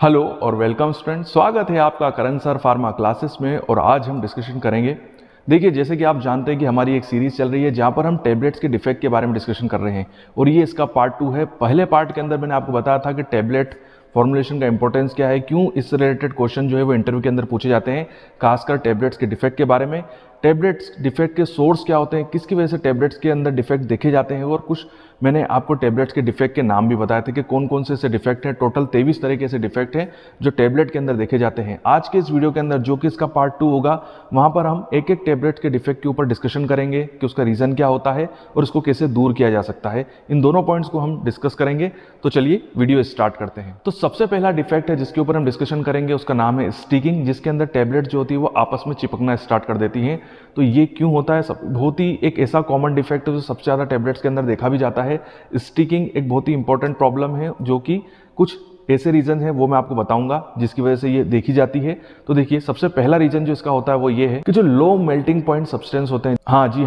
Hello और welcome student, स्वागत है आपका करण सर फार्मा क्लासेस में। और आज हम डिस्कशन करेंगे। देखिए, जैसे कि आप जानते हैं कि हमारी एक सीरीज चल रही है जहां पर हम टैबलेट्स के डिफेक्ट के बारे में डिस्कशन कर रहे हैं और ये इसका पार्ट 2 है। पहले पार्ट के अंदर मैंने आपको बताया था कि टैबलेट फॉर्मुलेशन का इंपॉर्टेंस क्या है, क्यों इस रिलेटेड क्वेश्चन जो है वो इंटरव्यू के अंदर पूछे जाते हैं, खासकर टैबलेट्स के डिफेक्ट के बारे में। टैबलेट्स डिफेक्ट के सोर्स क्या होते हैं, किसकी वजह से टैबलेट्स के अंदर डिफेक्ट देखे जाते हैं, और कुछ मैंने आपको टैबलेट्स के डिफेक्ट के नाम भी बताए थे कि कौन कौन से ऐसे डिफेक्ट हैं। टोटल 23 तरह के ऐसे डिफेक्ट हैं जो टैबलेट के अंदर देखे जाते हैं। आज के इस वीडियो के अंदर जो कि इसका पार्ट 2 होगा, वहां पर हम एक एक टैबलेट के डिफेक्ट के ऊपर डिस्कशन करेंगे कि उसका रीजन क्या होता है और उसको कैसे दूर किया जा सकता है। इन दोनों पॉइंट्स को हम डिस्कस करेंगे। तो चलिए वीडियो स्टार्ट करते हैं। तो सबसे पहला डिफेक्ट है जिसके ऊपर हम डिस्कशन करेंगे, उसका नाम है स्टिकिंग, जिसके अंदर टैबलेट जो होती है वो आपस में चिपकना स्टार्ट कर देती हैं। तो ये क्यों होता है? बहुत ही एक ऐसा कॉमन डिफेक्ट है जो सबसे ज़्यादा टैबलेट्स के अंदर देखा भी जाता है। स्टिकिंग एक बहुत ही इंपॉर्टेंट प्रॉब्लम है जो कि कुछ ऐसे रीजन है वो मैं आपको बताऊंगा जिसकी वजह से ये देखी जाती है। तो देखिए, सबसे पहला रीजन जो इसका होता है वो ये है कि जो लो मेल्टिंग पॉइंट सब्सटेंस होते हैं। हाँ जी,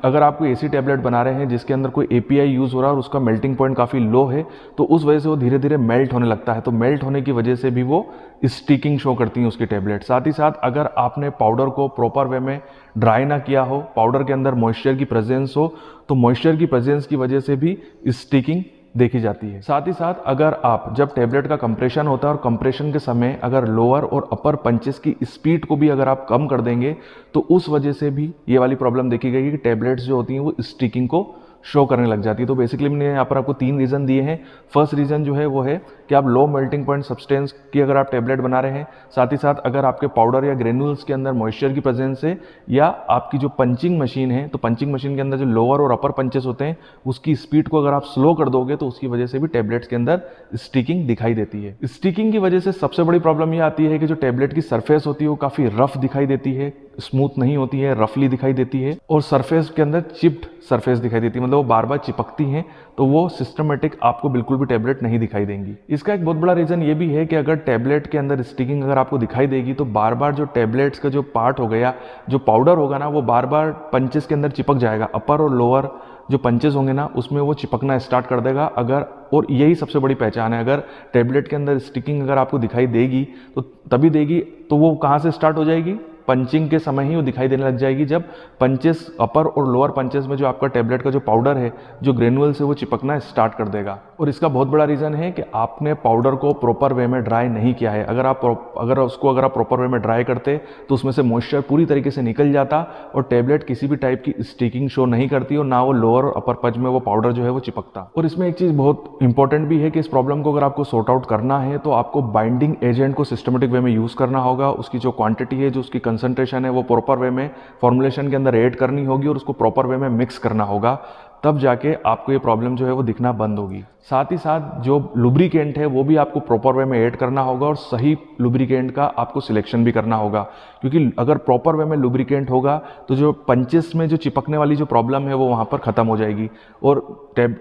अगर आप कोई ऐसी टैबलेट बना रहे हैं जिसके अंदर कोई एपीआई यूज हो रहा है और उसका मेल्टिंग पॉइंट काफी लो है, तो उस वजह से वो धीरे धीरे मेल्ट होने लगता है। तो मेल्ट होने की वजह से भी वो स्टिकिंग शो करती है उसकी टैबलेट। साथ ही साथ अगर आपने पाउडर को प्रॉपर वे में ड्राई ना किया हो, पाउडर के अंदर मॉइस्चर की प्रेजेंस हो, तो मॉइस्चर की प्रेजेंस की वजह से भी स्टिकिंग देखी जाती है। साथ ही साथ अगर आप जब टैबलेट का कंप्रेशन होता है और कंप्रेशन के समय अगर लोअर और अपर पंचेस की स्पीड को भी अगर आप कम कर देंगे, तो उस वजह से भी ये वाली प्रॉब्लम देखी गई कि टैबलेट्स जो होती हैं वो स्टिकिंग को शो करने लग जाती है। तो बेसिकली मैंने यहाँ पर आपको 3 रीज़न दिए हैं। फर्स्ट रीज़न जो है वो है कि आप लो मेल्टिंग पॉइंट सब्सटेंस की अगर आप टैबलेट बना रहे हैं, साथ ही साथ अगर आपके पाउडर या ग्रेन्यूल्स के अंदर मॉइस्चर की प्रेजेंस है, या आपकी जो पंचिंग मशीन है, तो पंचिंग मशीन के अंदर जो लोअर और अपर पंचेस होते हैं उसकी स्पीड को अगर आप स्लो कर दोगे तो उसकी वजह से भी टैबलेट्स के अंदर स्टिकिंग दिखाई देती है। स्टिकिंग की वजह से सबसे बड़ी प्रॉब्लम ये आती है कि जो टैबलेट की सरफेस होती है वो काफ़ी रफ दिखाई देती है, स्मूथ नहीं होती है, रफली दिखाई देती है, और सरफेस के अंदर चिप्ड सरफेस दिखाई देती है, मतलब वो बार बार चिपकती हैं। तो वो सिस्टमेटिक आपको बिल्कुल भी टैबलेट नहीं दिखाई देंगी। इसका एक बहुत बड़ा रीजन ये भी है कि अगर टैबलेट के अंदर स्टिकिंग अगर आपको दिखाई देगी तो बार बार जो टैबलेट्स का जो पार्ट हो गया, जो पाउडर होगा ना, वो बार बार पंचेस के अंदर चिपक जाएगा। अपर और लोअर जो पंचेस होंगे ना उसमें वो चिपकना स्टार्ट कर देगा। अगर, और यही सबसे बड़ी पहचान है, अगर टैबलेट के अंदर स्टिकिंग अगर आपको दिखाई देगी तो तभी देगी, तो वो कहाँ से स्टार्ट हो जाएगी? पंचिंग के समय ही वो दिखाई देने लग जाएगी, जब पंचेस अपर और लोअर पंचेस में जो आपका टैबलेट का जो पाउडर है, जो ग्रेनुअल्स है, वो चिपकना स्टार्ट कर देगा। और इसका बहुत बड़ा रीजन है कि आपने पाउडर को प्रॉपर वे में ड्राई नहीं किया है। अगर आप प्रॉपर वे में ड्राई करते तो उसमें से मॉइस्चर पूरी तरीके से निकल जाता और टैबलेट किसी भी टाइप की स्टिकिंग शो नहीं करती और ना वो लोअर और अपर पंच में वो पाउडर जो है वो चिपकता। और इसमें एक चीज़ बहुत इंपॉर्टेंट भी है कि इस प्रॉब्लम को अगर आपको सॉर्ट आउट करना है तो आपको बाइंडिंग एजेंट को सिस्टमेटिक वे में यूज़ करना होगा। उसकी जो क्वांटिटी है, जो उसकी कंसंट्रेशन है, वो प्रॉपर वे में फॉर्मुलेशन के अंदर ऐड करनी होगी और उसको प्रॉपर वे में मिक्स करना होगा। तब जाके आपको ये प्रॉब्लम जो है वो दिखना बंद होगी। साथ ही साथ जो लुब्रिकेंट है वो भी आपको प्रॉपर वे में ऐड करना होगा और सही लुब्रिकेंट का आपको सिलेक्शन भी करना होगा, क्योंकि अगर प्रॉपर वे में लुब्रिकेंट होगा तो जो पंचेस में जो चिपकने वाली जो प्रॉब्लम है वो वहाँ पर ख़त्म हो जाएगी। और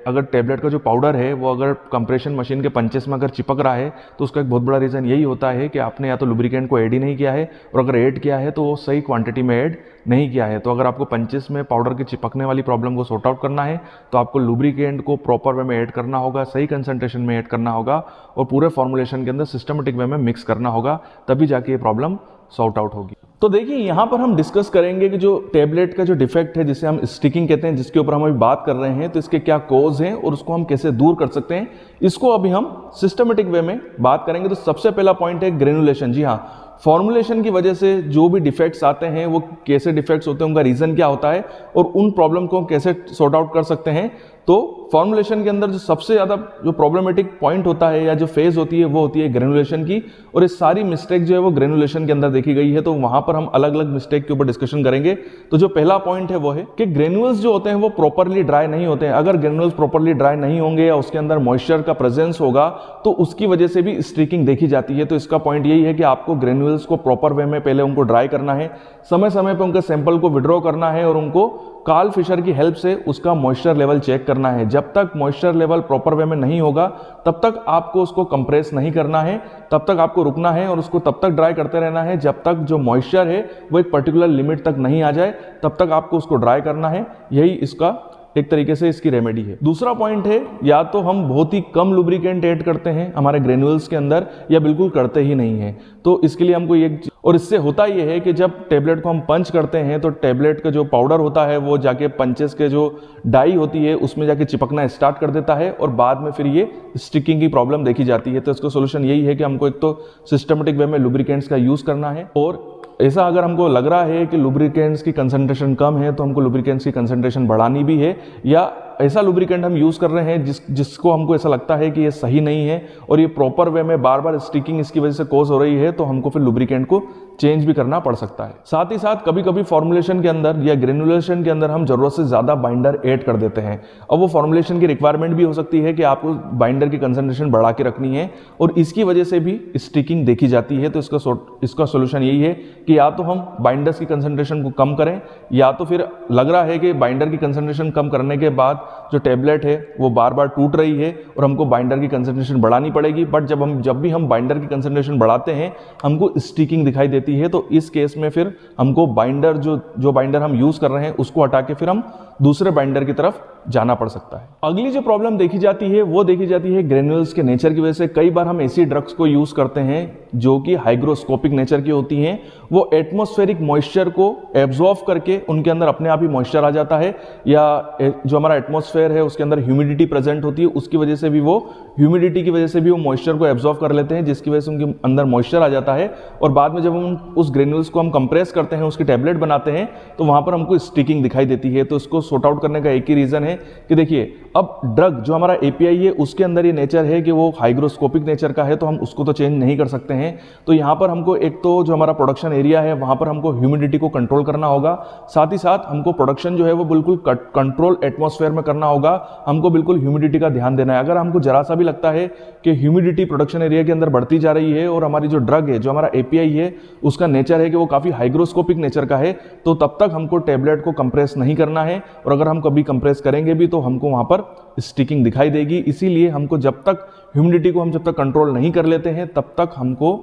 अगर टैबलेट का जो पाउडर है वो अगर कंप्रेशन मशीन के पंचेस में अगर चिपक रहा है तो उसका एक बहुत बड़ा रीज़न यही होता है कि आपने या तो लुब्रिकेंट को ऐड ही नहीं किया है, और अगर ऐड किया है तो वो सही क्वांटिटी में ऐड नहीं किया है। तो अगर आपको पंचेस में पाउडर के चिपकने वाली प्रॉब्लम को सॉर्ट आउट करना है तो आपको लुब्रिकेंट को प्रॉपर वे में ऐड करना होगा, सही कंसंट्रेशन में ऐड करना होगा और पूरे फॉर्मुलेशन के अंदर सिस्टमेटिक वे में मिक्स करना होगा, तभी जाके ये प्रॉब्लम सॉर्ट आउट होगी। तो देखिए, यहाँ पर हम डिस्कस करेंगे कि जो टैबलेट का जो डिफेक्ट है जिसे हम स्टिकिंग कहते हैं, जिसके ऊपर हम अभी बात कर रहे हैं, तो इसके क्या कॉज हैं और उसको हम कैसे दूर कर सकते हैं, इसको अभी हम सिस्टमेटिक वे में बात करेंगे। तो सबसे पहला पॉइंट है ग्रेनुलेशन। जी हाँ, फॉर्मुलेशन की वजह से जो भी डिफेक्ट्स आते हैं वो कैसे डिफेक्ट्स होते हैं, उनका रीजन क्या होता है और उन प्रॉब्लम को कैसे सॉर्ट आउट कर सकते हैं। तो फॉर्मुलेशन के अंदर जो सबसे ज़्यादा जो प्रॉब्लमेटिक पॉइंट होता है या जो फेज होती है वो होती है ग्रेनुलेशन की, और ये सारी मिस्टेक जो है वो ग्रेनुलेशन के अंदर देखी गई है। तो वहाँ पर हम अलग अलग मिस्टेक के ऊपर डिस्कशन करेंगे। तो जो पहला पॉइंट है वो है कि ग्रेनुअल्स जो होते हैं वो प्रॉपरली ड्राई नहीं होते हैं। अगर ग्रेनुअल्स प्रॉपरली ड्राई नहीं होंगे या उसके अंदर मॉइस्चर का प्रेजेंस होगा तो उसकी वजह से भी स्ट्रीकिंग देखी जाती है। तो इसका पॉइंट यही है कि आपको ग्रेनुअल्स को प्रॉपर वे में पहले उनको ड्राई करना है, समय समय पर उनके सैंपल को विड्रॉ करना है और उनको कार्ल फिशर की हेल्प से उसका मॉइस्चर लेवल चेक करना है। जब तक मॉइस्चर लेवल प्रॉपर वे में नहीं होगा तब तक आपको उसको कंप्रेस नहीं करना है, तब तक आपको रुकना है और उसको तब तक ड्राई करते रहना है जब तक जो मॉइस्चर है वो एक पर्टिकुलर लिमिट तक नहीं आ जाए, तब तक आपको उसको ड्राई करना है। यही इसका एक तरीके से इसकी रेमेडी है। दूसरा पॉइंट है, या तो हम बहुत ही कम लुब्रिकेंट ऐड करते हैं हमारे ग्रेन्यूल्स के अंदर, या बिल्कुल करते ही नहीं है। तो इसके लिए हमको ये, और इससे होता ये है कि जब टेबलेट को हम पंच करते हैं तो टेबलेट का जो पाउडर होता है वो जाके पंचेस के जो डाई होती है उसमें जाके चिपकना स्टार्ट कर देता है और बाद में फिर ये स्टिकिंग की प्रॉब्लम देखी जाती है। तो इसका सोल्यूशन यही है कि हमको एक तो सिस्टमेटिक वे में लुब्रिकेंट्स का यूज करना है, और ऐसा अगर हमको लग रहा है कि लुब्रिकेंट्स की कंसंट्रेशन कम है तो हमको लुब्रिकेंट्स की कंसंट्रेशन बढ़ानी भी है, या ऐसा लुब्रिकेंट हम यूज कर रहे हैं जिसको हमको ऐसा लगता है कि ये सही नहीं है और ये प्रॉपर वे में बार बार स्टिकिंग इसकी वजह से कॉज हो रही है, तो हमको फिर लुब्रिकेंट को चेंज भी करना पड़ सकता है। साथ ही साथ कभी कभी फॉर्मुलेशन के अंदर या ग्रेनुलेशन के अंदर हम जरूरत से ज्यादा बाइंडर ऐड कर देते हैं। अब वो फॉर्मुलेशन की रिक्वायरमेंट भी हो सकती है कि आपको बाइंडर की कंसंट्रेशन बढ़ा के रखनी है और इसकी वजह से भी स्टिकिंग देखी जाती है। तो इसका सोल्यूशन यही है कि या तो हम बाइंडर्स की कंसंट्रेशन को कम करें, या तो फिर लग रहा है कि बाइंडर की कंसंट्रेशन कम करने के बाद जो टेबलेट है वो बार बार टूट रही है और हमको बाइंडर की कंसंट्रेशन बढ़ानी पड़ेगी, बट जब भी हम बाइंडर की कंसंट्रेशन बढ़ाते हैं हमको स्टिकिंग दिखाई देती है। तो इस केस में फिर हमको बाइंडर जो बाइंडर हम यूज कर रहे हैं उसको हटा के फिर हम दूसरे बाइंडर की तरफ जाना पड़ सकता है। अगली जो प्रॉब्लम देखी जाती है वो देखी जाती है ग्रेन्यूल्स के नेचर की वजह से। कई बार हम ऐसी ड्रग्स को यूज करते हैं जो कि हाइग्रोस्कोपिक नेचर की होती हैं, वो एटमॉस्फेरिक मॉइस्चर को एब्जॉर्ब करके उनके अंदर अपने आप ही मॉइस्चर आ जाता है, या जो हमारा एटमॉस्फेयर है उसके अंदर ह्यूमिडिटी प्रेजेंट होती है, उसकी वजह से भी वो ह्यूमिडिटी की वजह से भी वो मॉइस्चर को एब्जॉर्ब कर लेते हैं, जिसकी वजह से उनके अंदर मॉइस्चर आ जाता है। और बाद में जब हम उस ग्रेन्यूल्स को हम कंप्रेस करते हैं, उसकी टैबलेट बनाते हैं, तो वहां पर हमको स्टिकिंग दिखाई देती है। तो इसको सॉर्ट आउट करने का एक ही रीजन है कि देखिए, अब ड्रग जो हमारा एपीआई है उसके अंदर ये नेचर है कि वो हाइग्रोस्कोपिक नेचर का है, तो हम उसको तो चेंज नहीं कर सकते हैं। तो यहाँ पर हमको एक तो जो हमारा प्रोडक्शन एरिया है वहां पर हमको ह्यूमिडिटी को कंट्रोल करना होगा, साथ ही साथ हमको प्रोडक्शन जो है वो बिल्कुल कंट्रोल एटमॉस्फेयर में करना होगा। हमको बिल्कुल ह्यूमिडिटी का ध्यान देना है। अगर हमको जरा सा भी लगता है कि ह्यूमिडिटी प्रोडक्शन एरिया के अंदर बढ़ती जा रही है और हमारी जो ड्रग है, जो हमारा एपीआई है, उसका नेचर है कि वो काफी हाइग्रोस्कोपिक नेचर का है, तो तब तक हमको टैबलेट को कंप्रेस नहीं करना है। और अगर हम कभी कंप्रेस करेंगे भी तो हमको वहां पर स्टिकिंग दिखाई देगी। इसीलिए हमको जब तक ह्यूमिडिटी को हम जब तक कंट्रोल नहीं कर लेते हैं तब तक हमको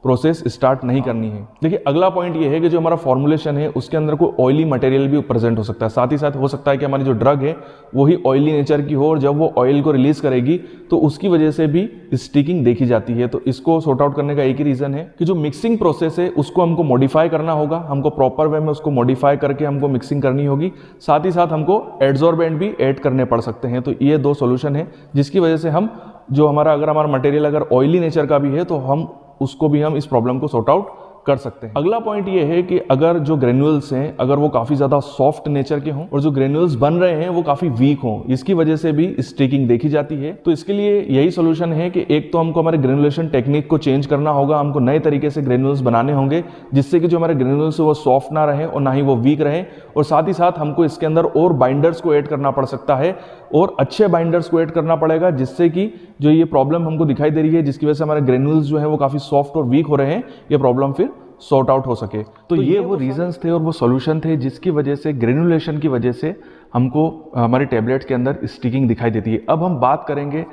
प्रोसेस स्टार्ट नहीं करनी है। देखिए, अगला पॉइंट ये है कि जो हमारा फॉर्मुलेशन है उसके अंदर कोई ऑयली मटेरियल भी प्रेजेंट हो सकता है। साथ ही साथ हो सकता है कि हमारी जो ड्रग है वो ही ऑयली नेचर की हो, और जब वो ऑयल को रिलीज करेगी तो उसकी वजह से भी स्टिकिंग देखी जाती है। तो इसको सॉर्ट आउट करने का एक ही रीजन है कि जो मिक्सिंग प्रोसेस है उसको हमको मॉडिफाई करना होगा। हमको प्रॉपर वे में उसको मॉडिफाई करके हमको मिक्सिंग करनी होगी। साथ ही साथ हमको एडजॉर्बेंट भी ऐड करने पड़ सकते हैं। तो ये दो सोल्यूशन है जिसकी वजह से हम जो अगर हमारा मटेरियल अगर ऑयली नेचर का भी है तो उसको भी हम इस प्रॉब्लम को सॉर्ट आउट कर सकते हैं। अगला पॉइंट ये है कि अगर जो ग्रेन्यूल्स हैं अगर वो काफी ज्यादा सॉफ्ट नेचर के हों और जो ग्रेन्यूल्स बन रहे हैं वो काफी वीक हों, इसकी वजह से भी स्टिकिंग देखी जाती है। तो इसके लिए यही सोल्यूशन है कि एक तो हमको हमारे ग्रेनुलेशन टेक्निक को चेंज करना होगा, हमको नए तरीके से ग्रेन्यूल्स बनाने होंगे जिससे कि जो हमारे ग्रेन्यूल्स है वो सॉफ्ट ना रहे और ना ही वो वीक रहे। और साथ ही साथ हमको इसके अंदर और बाइंडर्स को ऐड करना पड़ सकता है, और अच्छे बाइंडर्स को ऐड करना पड़ेगा, जिससे कि जो ये प्रॉब्लम हमको दिखाई दे रही है जिसकी वजह से हमारे ग्रेन्यूल्स जो है वो काफी सॉफ्ट और वीक हो रहे हैं, ये प्रॉब्लम फिर सॉर्ट आउट हो सके। तो ये वो रीजंस थे और वो सॉल्यूशन थे जिसकी वजह से ग्रेनुलेशन की वजह से हमको हमारे टैबलेट्स के अंदर स्टिकिंग दिखाई देती है। अब हम बात करेंगे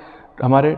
हमारे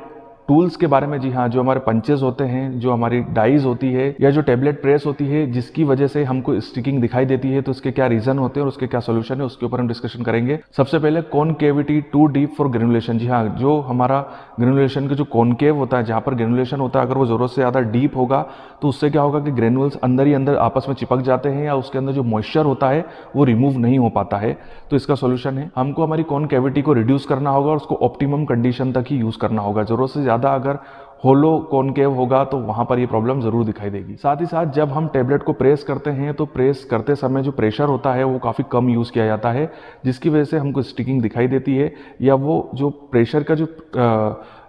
टूल्स के बारे में। जी हाँ, जो हमारे पंचेस होते हैं, जो हमारी डाइज होती है या जो टैबलेट प्रेस होती है जिसकी वजह से हमको स्टिकिंग दिखाई देती है, तो उसके क्या रीजन होते हैं और उसके क्या सोल्यूशन है उसके ऊपर हम डिस्कशन करेंगे। सबसे पहले concavity to deep for granulation. जी हाँ, जो हमारा ग्रेनुलेशन का जो कॉनकेव होता है, जहाँ पर ग्रेनुलेशन होता है, अगर वो जरूरत से ज़्यादा डीप होगा तो उससे क्या होगा कि ग्रेनुल्स अंदर ही अंदर आपस में चिपक जाते हैं या उसके अंदर जो मॉइस्चर होता है वो रिमूव नहीं हो पाता है। तो इसका सोल्यूशन है हमको हमारी कॉनकेविटी को रिड्यूस करना होगा और उसको ऑप्टिमम कंडीशन तक ही यूज करना होगा। जरूरत से ज़्यादा अगर होलो कॉनकेव होगा तो वहां पर ये प्रॉब्लम जरूर दिखाई देगी। साथ ही साथ जब हम टैबलेट को प्रेस करते हैं तो प्रेस करते समय जो प्रेशर होता है वो काफ़ी कम यूज़ किया जाता है, जिसकी वजह से हमको स्टिकिंग दिखाई देती है। या वो जो प्रेशर का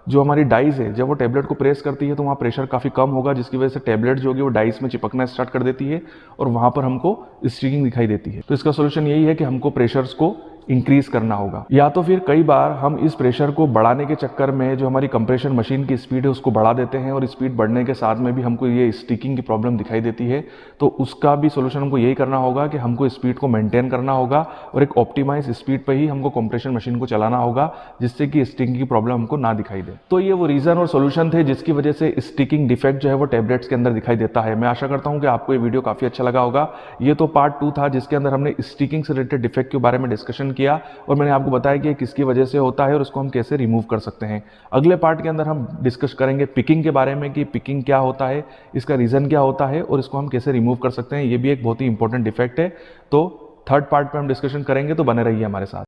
जो हमारी डाइस है, जब वो टैबलेट को प्रेस करती है तो वहाँ प्रेशर काफ़ी कम होगा, जिसकी वजह से टैबलेट जो होगी वो डाइस में चिपकना स्टार्ट कर देती है और वहाँ पर हमको स्टिकिंग दिखाई देती है। तो इसका सोल्यूशन यही है कि हमको प्रेशर्स को इंक्रीज करना होगा, या तो फिर कई बार हम इस प्रेशर को बढ़ाने के चक्कर में जो हमारी कंप्रेशन मशीन की स्पीड है उसको बढ़ा देते हैं और स्पीड बढ़ने के साथ में भी हमको ये स्टिकिंग की प्रॉब्लम दिखाई देती है। तो उसका भी सोल्यूशन हमको यही करना होगा कि हमको स्पीड को मेंटेन करना होगा और एक ऑप्टिमाइज स्पीड पे ही हमको कंप्रेशन मशीन को चलाना होगा, जिससे कि स्टिकिंग की प्रॉब्लम हमको ना दिखाई दे। तो ये वो रीजन और सोल्यूशन थे जिसकी वजह से स्टिकिंग डिफेक्ट जो है वो टैबलेट्स के अंदर दिखाई देता है। मैं आशा करता हूँ कि आपको ये वीडियो काफी अच्छा लगा होगा। ये तो पार्ट 2 था जिसके अंदर हमने स्टिकिंग से रिलेटेड डिफेक्ट के बारे में डिस्कशन किया और मैंने आपको बताया कि ये किसकी वजह से होता है और उसको हम कैसे रिमूव कर सकते हैं। अगले पार्ट के अंदर हम डिस्कस करेंगे पिकिंग के बारे में कि पिकिंग क्या होता है, इसका रीज़न क्या होता है और इसको हम कैसे रिमूव कर सकते हैं। ये भी एक बहुत ही इंपॉर्टेंट डिफेक्ट है। तो थर्ड पार्ट पे हम डिस्कशन करेंगे, तो बने रहिए हमारे साथ।